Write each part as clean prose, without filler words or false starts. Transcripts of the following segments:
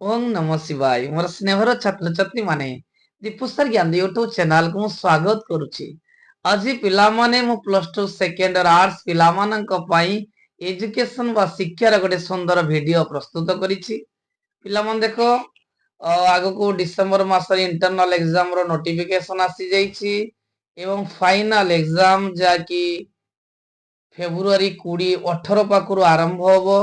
ओम नमः शिवाय मोर स्नेहर छात्र छात्री माने दीपुस्तर ज्ञान यूट्यूब चैनल को स्वागत करुछि। आज पिला माने मु प्लस 2 सेकेंड आर्ट्स पिला मानक पई एजुकेशन वा शिक्षार गोटे सुंदर वीडियो प्रस्तुत करिछि। पिला मन देखो आगो को डिसेंबर मास इंटरनल एग्जाम रो नोटिफिकेशन आसी जाइछि एवं फाइनल एग्जाम जाकी फेब्रुआरी 20 18 पाखरु आरंभ होबो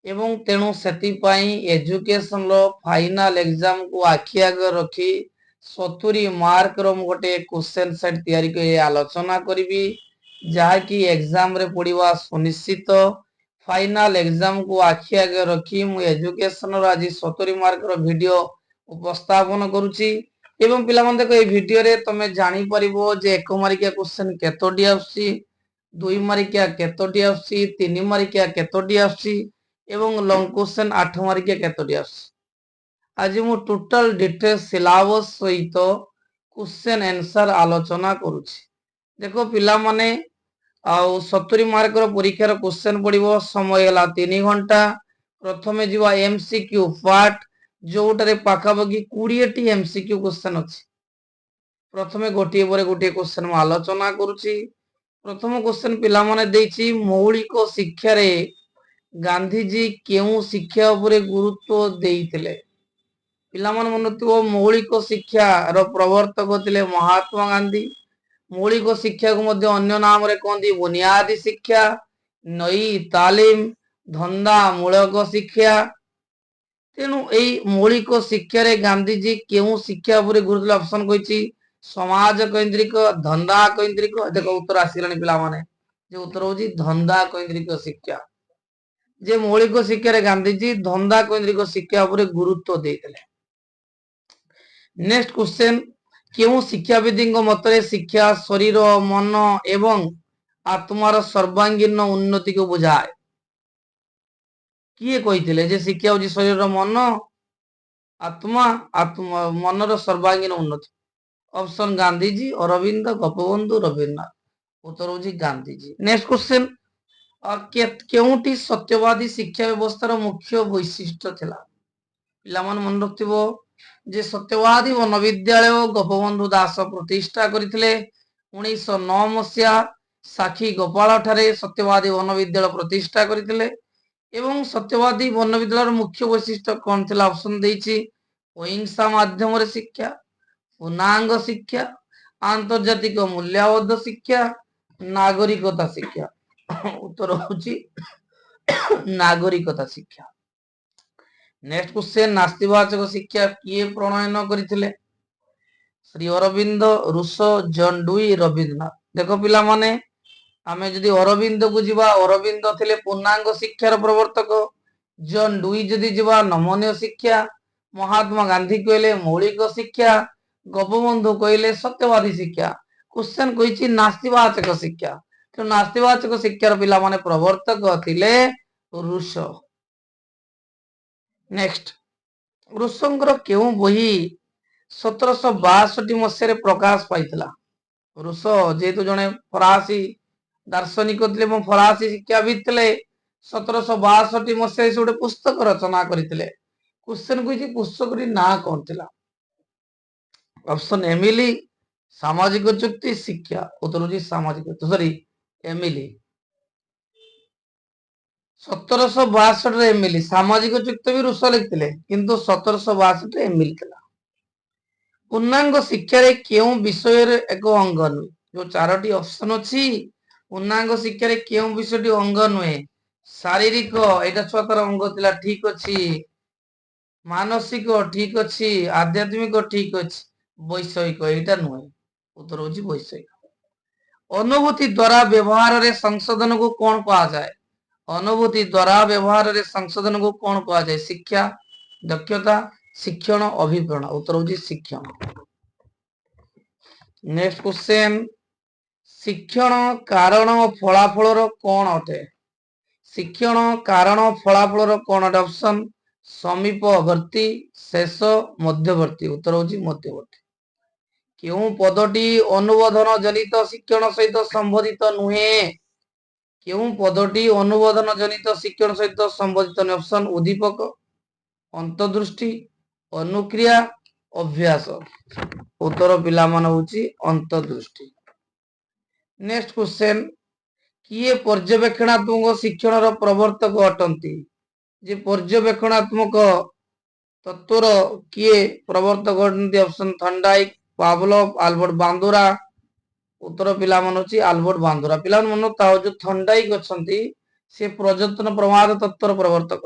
एवं तेणु सेतिपाई एजुकेशन रो फाइनल एग्जाम को आखि आगे रखी 70 मार्क रो गोटे क्वेश्चन सेट तैयारी के आलोचना करी जहाँकि एग्जाम रे पड़वा सुनिश्चित। फाइनल एग्जाम को आखि आगे रखी मु एजुकेशन रो आज 70 मार्क रो वीडियो उपस्थापन करुची एवं पिला मन देखो ए वीडियो रे तमे जानि परिबो जे 1 मार्किया क्वेश्चन केतोडी आसी, 2 मार्किया केतोडी आसी, 3 मार्किया केतोडी आसी एवं लॉन्ग क्वेश्चन 8 मार्किया केतोडी आसी। आज मु टोटल डिटेल सिलेबस सहित क्वेश्चन आंसर आलोचना करूची। देखो पिला माने आउ 70 मार्क रो परीक्षार क्वेश्चन पड़िबो समय हला 3 घंटा। प्रथमे जीवा एमसीक्यू पार्ट जोटारे पाखापाखि 20 टी एमसीक्यू क्वेश्चन अछि। प्रथमे गोटिए परे गोटिए क्वेश्चन मु आलोचना करूची। प्रथम क्वेश्चन पिला माने देछि मौलिक शिक्षा रे गांधीजी केउ शिक्षा उपरे गुरुत्व देइतिले। पिला मन मनथिबो मौलिक शिक्षा रो प्रवर्तक थिले महात्मा गांधी। मौलिक शिक्षा को मध्य अन्य नाम रे कहंदी बुनियादी शिक्षा, नई तालीम, धंदा मूलक शिक्षा। तेणु एई मौलिक शिक्षा रे गांधीजी केउ शिक्षा उपरे गुरुत्व ऑप्शन कहिछि समाज केंद्रिक, धंदा केंद्रिक। देखो उत्तर आसिलानी पिला माने जे उत्तर होछि धंदा केंद्रिक शिक्षा। जे मौलिक शिक्षा रे गांधीजी धंदा केंद्रिक शिक्षा उपरे गुरुत्व देइतिले। नेक्स्ट क्वेश्चन केउ शिक्षाविदी मतरे शिक्षा शरीर मन एवं आत्मार सर्वांगीन उन्नति को बुझाए। किए कहिथिले जे शिक्षा होछि शरीर मन आत्मा आत्मा मनर सर्वांगीन उन्नति। ऑप्शन गांधीजी, अरविंद, गोपबंधु, रविन्द्रनाथ। उत्तर होछि गांधीजी। नेक्स्ट क्वेश्चन केउटी सत्यवादी शिक्षा व्यवस्थार मुख्य वैशिष्ट्य थिला। पिला मन मन रखथिबो जे सत्यवादी वनविद्यालय गोपबंधु दास प्रतिष्ठा करथिले। 1909 मसिया साखी गोपाल ठारे सत्यवादी वनविद्यालय प्रतिष्ठा करथिले एवं सत्यवादी वनविद्यालयर मुख्य वैशिष्ट्य कोन थिला ऑप्शन देइछि अहिंसा माध्यम रे शिक्षा, पूर्णांग शिक्षा, आंतर्जातिक मूल्यबोध शिक्षा, नागरिकता शिक्षा। उत्तर होछि नागरिकता शिक्षा। नेक्स्ट क्वेश्चन नास्तिवाचक शिक्षा किए प्रणयन करथिले। Sri Aurobindo, Rousseau, John Dewey, Rabindranath. देखो पिला माने आमे जदि अरविंद को जीवा अरविंद थिले पूर्णांग शिक्षार प्रवर्तक। जॉन डुई जदि जीवा नमनीय शिक्षा। महात्मा गांधी कहले मौलिक शिक्षा। गोपबंधु कहले सत्यवादी शिक्षा। क्वेश्चन कहिछि नास्तिवाचक शिक्षा। तो नास्तिवाचक शिक्षार पिला माने प्रवर्तक थिले रूसो। नेक्स्ट रूसोंकर केउ बही 1762 मसीह प्रकाश पाइथिला। रूसो जेतु जने फरासी दार्शनिक थिले म फरासी शिक्षाविद थिले 1762 मसीह से गोटे पुस्तक रचना करथिले। क्वेश्चन कहिछि पुस्तकरी ना कोन थिला। ऑप्शन एमिली, सामाजिक चुक्ति, शिक्षा। उत्तर होछि सामाजिक सॉरी एमिली। 1762 रे एमिली सामाजिक चुक्ति भी रूसो लिखथिले किंतु 1762 रे एमिली थिला। पूर्णांग शिक्षा रे केउ विषय रे एक अंग नुहे। जो चारोटी ऑप्शन अछि पूर्णांग शिक्षा रे केउ विषयटी अंग नुहे। शारीरिक एटा छतर अंग थिला ठीक अछि, मानसिक ठीक अछि, आध्यात्मिक ठीक अछि, वैषयिक एटा नुहे। उत्तर होछि वैषयिक। अनुभूति द्वारा व्यवहार रे संशोधन को कोन कहा जाय। अनुभूति द्वारा व्यवहार रे संशोधन को कोन कहा जाय। शिक्षा, दक्षता, शिक्षण, अभिप्रेरण। उत्तर होछि शिक्षण। नेक्स्ट क्वेश्चन शिक्षण कारण और फलाफल कोन अटे। शिक्षण कारण फलाफल कोन अटे। ऑप्शन समीपवर्ती, शेष, मध्यवर्ती। उत्तर होछि मध्यवर्ती। केउ पदटी अनुबोधन जनित शिक्षण सहित संबंधित नुहे। केउ पदटी अनुबोधन जनित शिक्षण सहित संबंधित नुहे। ऑप्शन उद्दीपक। अंतर्दृष्टि अनुक्रिया अभ्यास उत्तर पिला मान होची अंतर्दृष्टि। नेक्स्ट क्वेश्चन किए पर्यवेक्षणात्मक शिक्षण प्रवर्तक अटंती जे पर्यवेक्षणात्मक तत्वर किए प्रवर्तक अटंती ऑप्शन थंडाइक पावलोव आल्बर्ट बांदुरा उत्तर पिला मान होची आल्बर्ट बांदुरा। पिला मन ताओ जो थंडाइक अछंती से प्रजनन प्रमाद तत्वर प्रवर्तक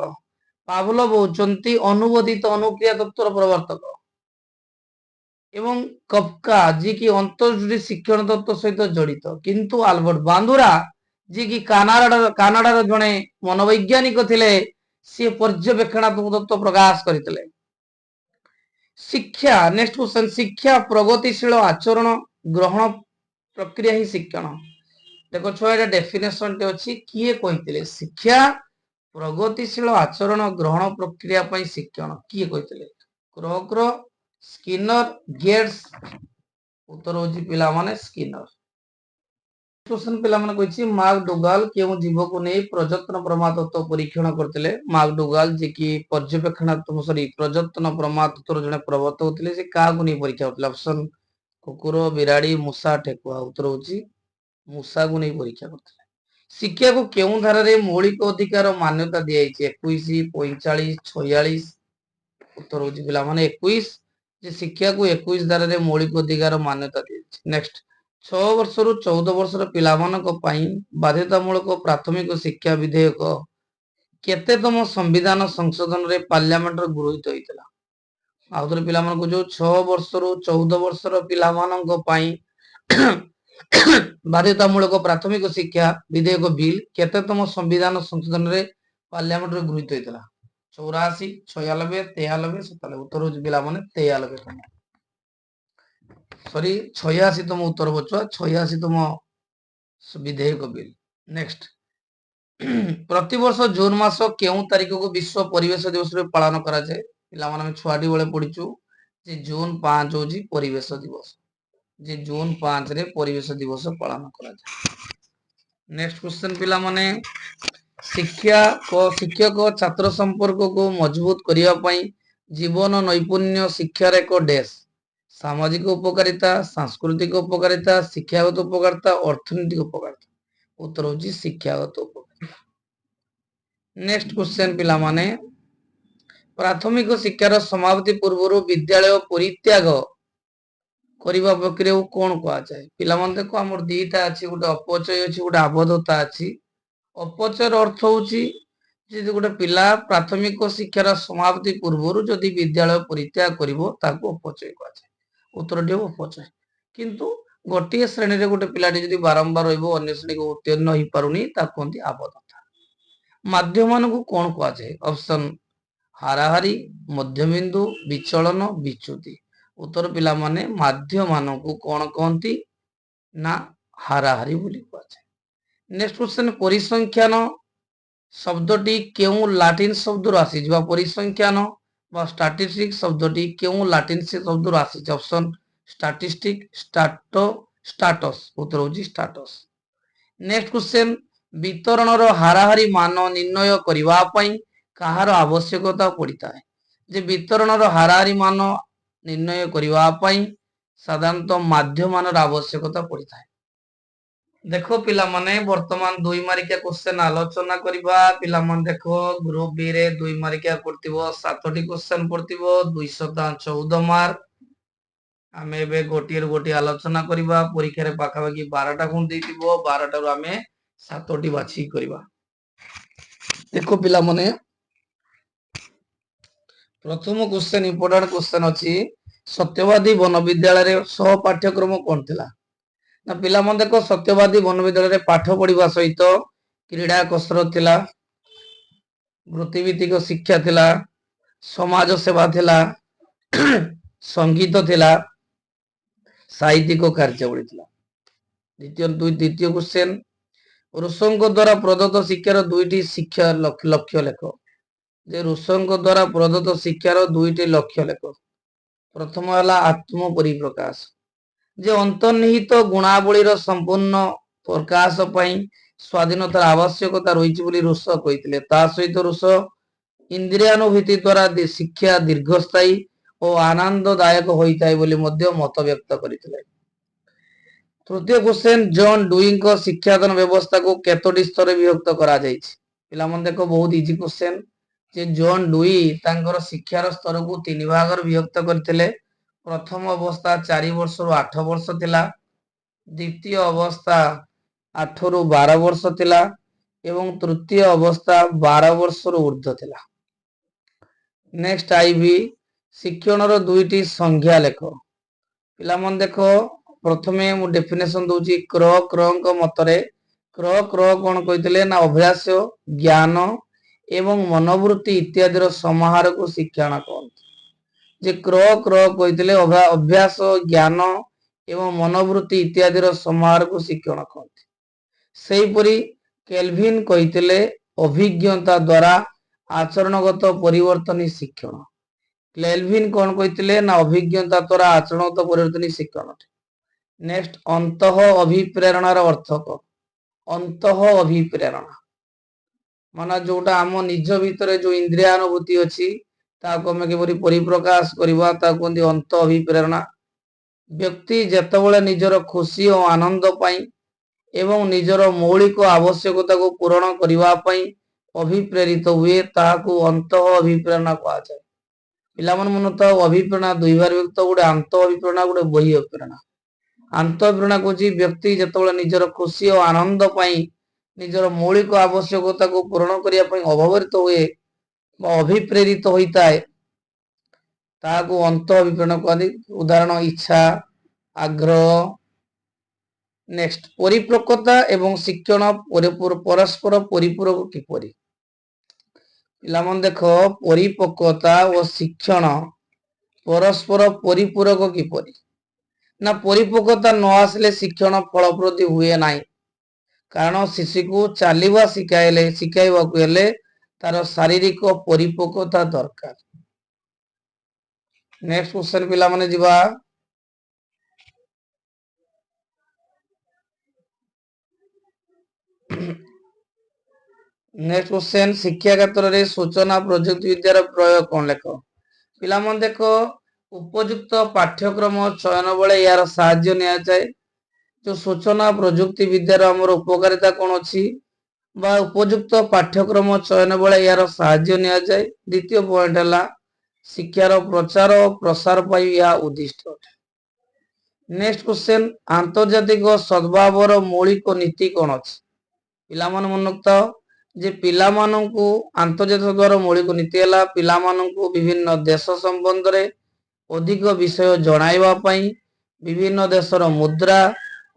पावलोव होचंती अनुबोधित अनुक्रिया तत्वर प्रवर्तक एवं कफका जी की अंतर्दृष्टि शिक्षण तत्व सहित जड़ित किंतु आल्बर्ट बांदुरा जी की कानाडार जड़े मनोवैज्ञानिक थिले सी पर्यवेक्षणात्मक तत्व प्रकाश करथिले। शिक्षा नेक्स्ट क्वेश्चन शिक्षा प्रगतिशील आचरण ग्रहण प्रक्रिया ही शिक्षण। देखो छुआ एटा डेफिनेशन टे अछि किए कहिथिले शिक्षा प्रगतिशील आचरण ग्रहण प्रक्रिया पई शिक्षण किए कहिथिले क्रॉकर स्किनर गेट्स उत्तर होची पिला माने स्किनर। क्वेश्चन पिला माने कहिछि मैकडुगाल केउ जीव को नै प्रजनन प्रमाद तत्व परीक्षण करथिले मैकडुगाल जे कि पर्यवेक्षणात्मक प्रजनन प्रमाद तत्व जने प्रवर्तक थिले से का को नै परीक्षा करथिले ऑप्शन कुकुर बिराड़ी मूषा ठेकुआ उत्तर होची मूषा को नै परीक्षा करथिले। शिक्षा को केउ धारा रे मौलिक अधिकार मान्यता दिया 21 45 46 उत्तर होची पिला माने 21 जे शिक्षा को 21 धारा रे मौलिक अधिकार मान्यता दिया। नेक्स्ट 6 वर्ष रु 14 वर्ष र पिला मानक पई बाध्यतामूलक प्राथमिक शिक्षा विधेयक केतेतम संविधान संशोधन रे पार्लियामेंट रे गृहीत होइतला आउतर पिला मानक जो 6 वर्ष रु 14 वर्ष र पिला मानक पई बाध्यतामूलक प्राथमिक शिक्षा विधेयक बिल केतेतम संविधान संशोधन रे पार्लियामेंट रे गृहीत होइतला 84 96 93 97 उत्तर होची पिला माने 93 सॉरी 86 तम उत्तर बचुआ 86 तम विधेयक बिल। नेक्स्ट प्रतिवर्ष जून मास केउ तारिख को विश्व परिवेश दिवस रे पालन करा जाय पिला माने छुआडी बेले पढिचू जे जून 5 होची परिवेश दिवस जे जून 5 रे परिवेश दिवस पालन करा जाय। नेक्स्ट क्वेश्चन पिला माने शिक्षक छात्र संपर्क को मजबूत करिया पई जीवन नैपुण्य शिक्षार एक डेस सामाजिक उपकारिता सांस्कृतिक उपकारिता शिक्षागत उपकारिता अर्थनैतिक उपकारिता उत्तर होची शिक्षागत उपकारिता। नेक्स्ट क्वेश्चन पिला माने प्राथमिक शिक्षार समाप्ति पूर्व विद्यालय परित्याग करिबा प्रक्रिया को कोन कहा जाय पिला माने देखो हमर दीटा अछि गोटे अपचय अछि गोटे आबद्धता अछि। अपचयर अर्थ होची जे गोटे पिला प्राथमिक शिक्षार समाप्ति पूर्व जदि विद्यालय परित्याग करिवो ताको अपचय कहा जाय उत्तर डी अपचय। किंतु गोटे श्रेणी रे गोटे पिलाटी जदि बारंबार रहइबो अन्य श्रेणी को उत्तीर्ण होई पारुनी ता कोंती आबद्धता। माध्यमान को कोन कहा जाय ऑप्शन हाराहारी मध्यबिंदु विचलन विच्युति उत्तर पिला माने माध्यमान को कोन कोंती ना हाराहारी बोली कहा जाय। नेक्स्ट क्वेश्चन परिसंख्यान शब्दटी केउ लाटिन शब्द रो आसी जबा परिसंख्यान बा स्टैटिस्टिक्स शब्दटी केउ लाटिन से शब्द रो आसी ऑप्शन स्टैटिस्टिक स्टैटो स्टैटस उत्तर होची स्टैटस। नेक्स्ट क्वेश्चन वितरण रो हाराहारी मान निर्णय करिवा पई कहार आवश्यकता पड़ता है जे वितरण रो हाराहारी मान निर्णय करिवा पई साधारणतः माध्यमान रो आवश्यकता पड़ता है। देखो पिला माने वर्तमान 2 मार्किया क्वेश्चन आलोचना करिबा पिला माने देखो ग्रुप बी रे 2 मार्किया पड़तिबो 7टी क्वेश्चन पड़तिबो 214 मार्क आमे बे गोटियर गोटी आलोचना करिबा परीक्षा रे पाखा बाकी 12टा गुण देतिबो 12टा रो आमे 7टी बाछि करिबा। देखो पिला माने प्रथम क्वेश्चन इंपोर्टेंट क्वेश्चन अछि सत्यवादी वन विद्यालय रे सह पाठ्यक्रम कोन थिला ना पिला मन देखो सत्यवादी वन विद्यालय रे पाठ पढ़िबा सहित क्रीड़ा कसरत थिला वृत्तिभित्तिक शिक्षा थिला समाज सेवा थिला संगीत थिला साहित्यिक कार्यावली थिला। द्वितीय क्वेश्चन रुसों द्वारा प्रदत्त शिक्षार दुईटी शिक्षा लक्ष्य लेख जे रुसों द्वारा प्रदत्त शिक्षार दुईटी लक्ष्य लेख प्रथम हला आत्म परिप्रकाश जे अंतर्निहित गुणावली संपूर्ण प्रकाश पई स्वाधीनतार आवश्यकता रही बोली रुस कहितले ता सहित रुस इंद्रियानुभूति द्वारा शिक्षा दीर्घस्थायी और आनंददायक होता है बोली मत व्यक्त करथिले। तृतीय क्वेश्चन जॉन डुई को शिक्षादान व्यवस्था को केतोटी स्तर विभक्त करा जायछि? पिला मन देखो बहुत इजी क्वेश्चन जे जॉन डुई तांकर शिक्षार स्तर को तीन भाग विभक्त करथिले। प्रथम अवस्था 4 वर्ष रु 8 वर्ष थिला, द्वितीय अवस्था 8 रु 12 वर्ष थिला एवं तृतीय अवस्था 12 वर्ष रु ऊर्ध्व थिला। नेक्स्ट आईबी शिक्षण रो दुईटी संज्ञा लेख। पिला मन देखो प्रथमे मु डेफिनेशन दोची क्र क्रंक मतरे क्र क्र कोन कहितले ना अभ्यास ज्ञान एवं मनोवृत्ति इत्यादि समाहार को शिक्षण कहते। जे क्र क्र कहितले अभ्यास ज्ञान एवं मनोवृत्ति इत्यादि समाहार को शिक्षण कहते। सेहीपरि केल्विन कहितले अभिज्ञता द्वारा आचरणगत परिवर्तन शिक्षण। केल्विन कौन कहितले ना अभिज्ञता द्वारा आचरणगत परिवर्तन शिक्षण। नेक्स्ट अंतः अभिप्रेरणार अर्थ कौन? अंतः अभिप्रेरणा माना जोटा आम निज भितर जो इंद्रियानुभूति अच्छी ताको आम किपरि परिप्रकाश करबा ता कहंती अंत अभिप्रेरणा। व्यक्ति जेतेबेले निजर खुशी और आनंद पाई एवं निजर मौलिक आवश्यकता को पूरण करबा पई अभिप्रेरित हुए ताहाकू अंतः अभिप्रेरणा कहा जाए। पिला मन मन तो अभिप्रेरणा दुई बार व्यक्त गोटे आंत अभिप्रेरणा गोटे बहि अभिप्रेरणा। आंत अभिप्रेरणा को व्यक्ति जेतेबेले निजर खुशी और आनंद पाई निजर मौलिक आवश्यकता को पूरण करिया पई अभावित हुए अभिप्रेरित होता है ताहाकू अंत अभिप्रेरणा कहते। उदाहरण इच्छा आग्रह। नेक्स्ट परिपक्वता एवं शिक्षण परस्पर परिपूरक किपरि? पिला मन देखो परिपक्वता और शिक्षण परस्पर परिपूरक किपरि ना परिपक्वता न आसले शिक्षण फलप्रदी हुए नाही। कारण शिशु को चलवा शिखाइबा को हेले तार शारीरिक परिपक्वता दरकार। नेक्स्ट क्वेश्चन पिला माने जिबा नेक्स्ट क्वेश्चन शिक्षा क्षेत्र में सूचना प्रजुक्ति विद्यार प्रयोग कौन लेख? पिला मन देखो उपयुक्त पाठ्यक्रम चयन बेले यार साहाय्य निया जाए। जो सूचना प्रजुक्ति विद्यार हमर उपकारिता कौन अछि बा उपयुक्त पाठ्यक्रम चयन बेले यार साहाय्य निया जाए। द्वितीय पॉइंट हला शिक्षार प्रचार और प्रसार पाई या उद्दिष्ट। नेक्स्ट क्वेश्चन आंतर्जातिक सद्भावर मौलिक नीति कौन अछि? पिला मन मनोक्त जे पिला माननकु आंतर्जातिक द्वारा मौलिक नीति हला पिला माननकु विभिन्न देश संबंध रे अधिक विषय जणाइबा पई विभिन्न देशर मुद्रा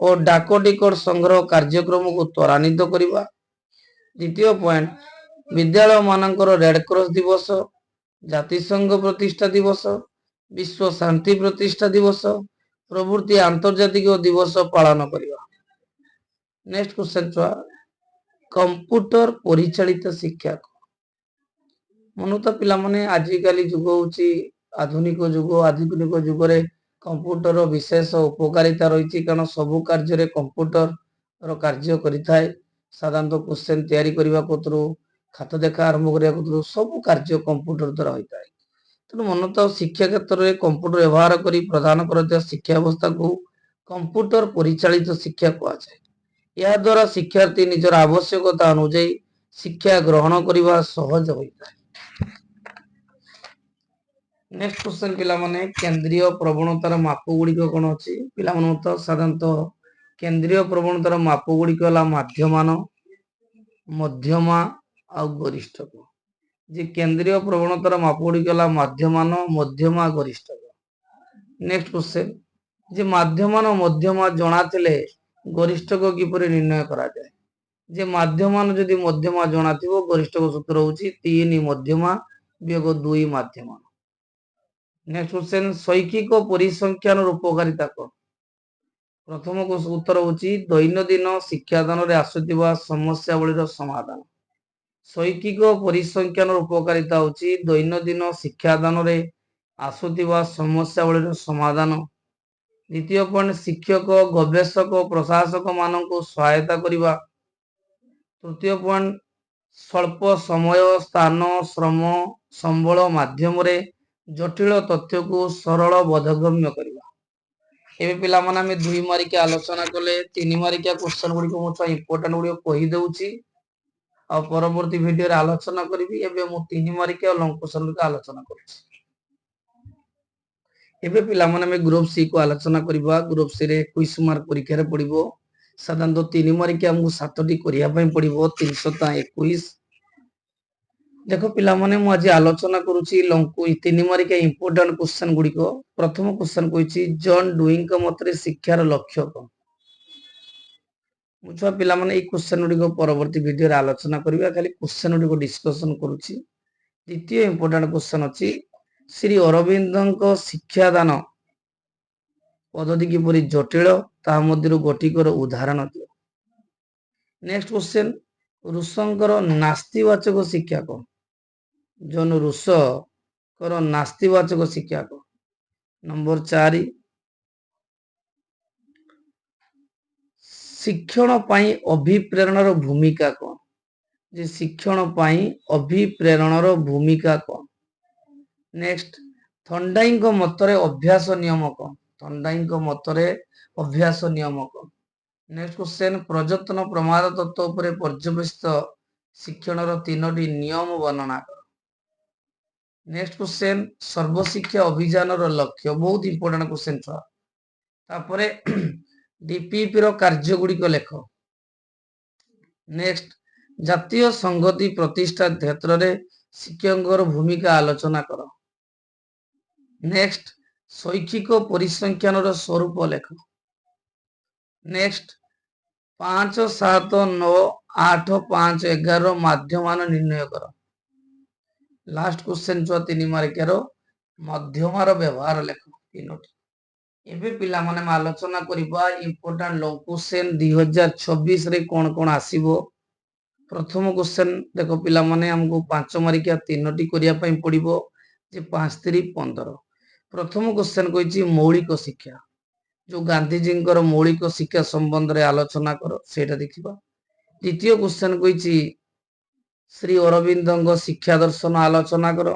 और डाक टिकट संग्रह कार्यक्रम को त्वरान्वित करिबा। द्वितीय पॉइंट विद्यालय मानकर रेड क्रॉस दिवस जातिसंघ प्रतिष्ठा दिवस विश्व शांति प्रतिष्ठा दिवस प्रभृति आंतर्जातिक दिवस पालन करिबा। नेक्स्ट क्वेश्चन छुआ कंप्यूटर परिचालित शिक्षा मन तो पिला माने आजिकाली युग होची आधुनिक युग रे कंप्यूटर विशेष उपकारिता रही कारण सबु कार्य रे कंप्यूटर रो कार्य करिथाय। साधारणतः क्वेश्चन तैयारी करबा कोतरो खाता देखा आरंभ करिया कोतरो सब कार्य कंप्यूटर द्वारा होता है। तेणु मन तो शिक्षा क्षेत्र में कंप्यूटर व्यवहार करी प्रदान करथिया शिक्षा व्यवस्था को कंप्यूटर परिचालित शिक्षा कहा जाए। यह द्वारा शिक्षार्थी निजर आवश्यकता अनुଯାयी शिक्षा ग्रहण करने सहज होता है। नेक्स्ट क्वेश्चन पिला माने केंद्रीय प्रवणतार माप गुड़िक कौन अच्छी? पिला मन तो साधारणतः केंद्रीय प्रवणतार माप गुड़िक माध्यमान मध्यमा आ गरिष्ठ। जे केंद्रीय प्रवणतार माप गुड़िक माध्यमान मध्यमा गरिष्ठ। नेक्स्ट क्वेश्चन जे माध्यमान मध्यमा जଣା थिले गरिष्ठ को किपरि निर्णय करा जाए? जे माध्यमान जदि मध्यमा जଣା थिबो गरिष्ठ को सूत्र होची 3 मध्यमा वियोग 2 माध्यमान। नेक्स्ट क्वेश्चन शैक्षिक परिसंख्यान उपकारिता कौन? प्रथम को उत्तर होची दैनंदिन शिक्षादान रे आसुथिबा समस्यावलीर समाधान। शैक्षिक परिसंख्यान उपकारिता होची दैनंदिन शिक्षादान रे आसुथिबा समस्यावलीर समाधान। द्वितीय पॉइंट शिक्षक गवेषक प्रशासक मान को सहायता करिबा। तृतीय पॉइंट ସ୍ୱଳ୍ପ ସମୟ ସ୍ଥାନ ଶ୍ରମ ସମ୍ବଳ ମାଧ୍ୟମରେ ଜଟିଳ ତଥ୍ୟକୁ ସରଳ ବୋଧଗମ୍ୟ କରିବା। ଏବେ ପିଲାମାନେ ଆମେ 2 ମାର୍କିଆ ଆଲୋଚନା କଲେ 3 ମାର୍କିଆ କ୍ୱେଶ୍ଚନ ଗୁଡିକ ମୁଁ ଇମ୍ପୋର୍ଟାଣ୍ଟ ଗୁଡିକ କହି ଦଉଛି ଆଉ ପରବର୍ତ୍ତୀ ଭିଡିଓରେ ଆଲୋଚନା କରିବି। ଏବେ ମୁଁ 3 ମାର୍କିଆ ଲଙ୍ଗ କ୍ୱେଶ୍ଚନ ଗୁଡିକ ଆଲୋଚନା କରୁଛି। ଏବେ ପିଲାମାନେ ଆମେ ଗ୍ରୁପ ସି को आलोचना करबा। ग्रुप सी रे 21 मार्क परीक्षा रे पड़िबो। साधारणतः 3 मार्किया हमको 7टी करिया पई पड़िबो 321। देखो पिलामाने मु आज आलोचना करूची लंकु 3 मार्किया इंपोर्टेंट क्वेश्चन गुडिको। प्रथम क्वेश्चन कहिची जॉन डुइंग का मतरे शिक्षार लक्ष्य कोन। मुछा पिलामाने ए क्वेश्चन गुडिको परवर्ती वीडियो रे आलोचना करबा। खाली क्वेश्चन गुडिको डिस्कशन करूची। द्वितीय इंपोर्टेंट क्वेश्चन अछि श्री अरविंदଙ୍କ शिक्षादान पद्धति किपरि जटिल ता मध्यरु गटिकर उदाहरण दियो। नेक्स्ट क्वेश्चन रुसंकर नास्तिवाचक शिक्षा को जन रुस कर नास्तिवाचक शिक्षा को। नंबर 4 शिक्षण पाई अभिप्रेरणार भूमिका कोन। जे शिक्षण पाई अभिप्रेरणार भूमिका कोन। नेक्स्ट थंडाई को मतरे अभ्यास नियम कोन। थंडाई को मतरे अभ्यास नियम कोन। नेक्स्ट क्वेश्चन प्रयत्न प्रमाद तत्व उपरे पर्यवेसित शिक्षणर 3टी नियम वर्णना कर। नेक्स्ट क्वेश्चन सर्वशिक्षा अभियान रो लक्ष्य बहुत इंपोर्टेंट क्वेश्चन छ। तापरे डीपीपी रो कार्य गुडी को लेख। नेक्स्ट जातीय संगति प्रतिष्ठा क्षेत्र रे शिक्षकर भूमिका आलोचना कर। नेक्स्ट शैक्षिक परिसंख्यान रो स्वरूप लेख। नेक्स्ट 5 7 9 8 5 11 माध्यमान निर्णय कर। लास्ट क्वेश्चन छ 3 मार्किया रो मध्यमार व्यवहार लेख 3टी। एबे पिला माने आलोचना करिबा इंपोर्टेंट लॉन्ग क्वेश्चन 2026 रे कोन कोन आसीबो। प्रथम क्वेश्चन देखो पिला माने हमको 5 मार्किया 3टी करिया पई पड़िबो जे 5 3 15। प्रथम क्वेश्चन कहिची मौलिक शिक्षा जो गांधी जी मौलिक शिक्षा संबंध रे आलोचना करो सेटा देखिबा। द्वितीय क्वेश्चन कहिची श्री अरविंदଙ୍କ शिक्षा दर्शन आलोचना करो।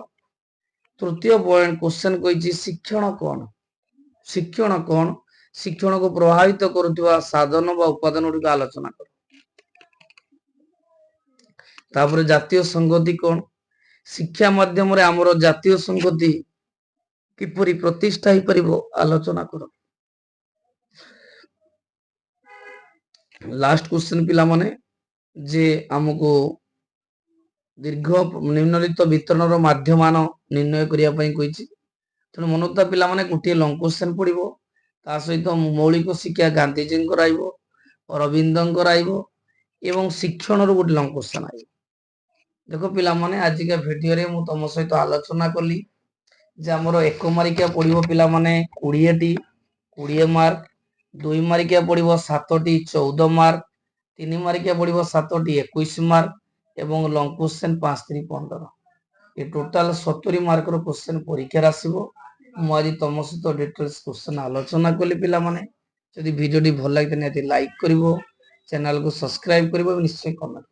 तृतीय पॉइंट क्वेश्चन कहिची शिक्षण कोन। शिक्षण कोन शिक्षण को प्रभावित करुवा साधन व उपादान गुडी आलोचना करो। तापर जातीय संगति कोन शिक्षा माध्यम रे हमरो जातीय संगति किपरि प्रतिष्ठा ही परिबो आलोचना करो। लास्ट क्वेश्चन पिला माने जे हमको दीर्घ निम्नलिखित वितरण माध्यमान निर्णय करिया पई कहिची। तने मनोता पिला माने गुटी लॉन्ग क्वेश्चन पड़िबो ता सहित मौलिक शिक्षा गांधी जी आइबो अरविंदଙ୍କର आइबो एवं शिक्षण रो गुटी लॉन्ग क्वेश्चन आइबो। देखो पिला माने आज का वीडियो रे मु तम सहित आलोचना कली जे हमरो 1 मार्किया पड़िबो पिला माने 20 टी 20 मार्क। 2 मार्किया पड़िबो 7टी 14 मार्क। 3 मार्किया पड़िबो 7टी 21 मार्क एवं लॉन्ग क्वेश्चन 5 3 15। ये टोटल 70 मार्क रो क्वेश्चन परीक्षा आसीबो। मु आज तम सहित डिटेल्स क्वेश्चन आलोचना कली पिला माने। यदि वीडियो टी भल लागिते लाइक करिवो चैनल को सब्सक्राइब करिवो निश्चय कमेंट